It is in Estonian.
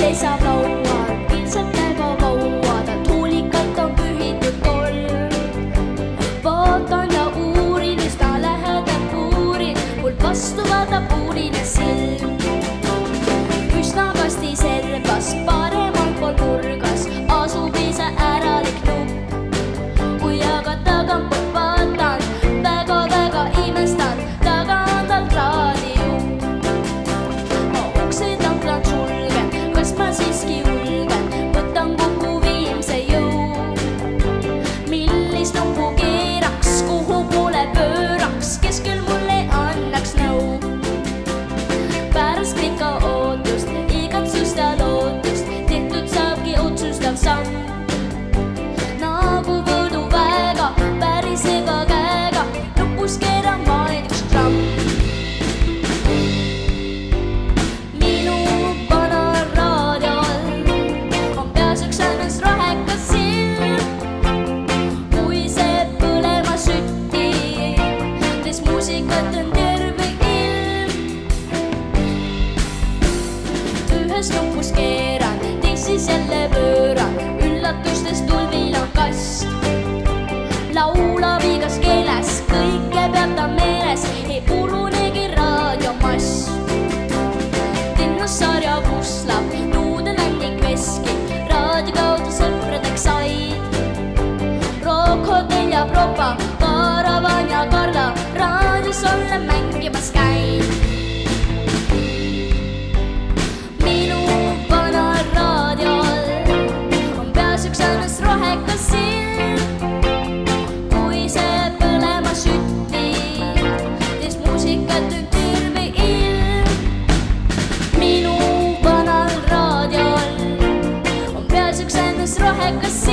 seisab laual, ilmselt väga kaua, tal tuulikalt on pühitud kolm. Vaatan ja uurin, üsna lähedalt uurin, mul vastu vaatab uurine silm. Üsna kasti servas, paremal pool nurgas asub ise äralik nupp. Kui aga tagantpoolt vaatan, väga imestan, taga on tal raadijupp. Ma ukse tanklan sulgen, kas ma siiski julgen, võtan kokku viimse jõu. Millist nuppu keeraks, kuhu poole pööraks, kes küll mulle annaks nõu. Pärast pikka ootust, igatsust ja lootust, tehtud saabki otsustav samm. Nagu võiduväega, päris ega käega, nupus keeran ma üks tramm. Minu vanal raadiol on peas üks ainus rohekas silm. Kui see põlema sütti, tees muusikat on terve ilm. Ühes nupus keeran, teises jälle pööran, üllatustest tulvil on kast. Laulab igas keeles, kõike peab ta meeles, ei ununegi raadiomast. Dinossaarja puslab, nuudeländik veskib, raadio kaudu sõpradeks said. Rock-hotell ja Propa, Karavan ja Karla, raadios olla mängimas käin. Minu vanal raadiol on peas üks ainus rohekas silm. Kui see põlema sütti, tees muusikat on terve ilm. Minu vanal raadiol on peas üks ainus rohekas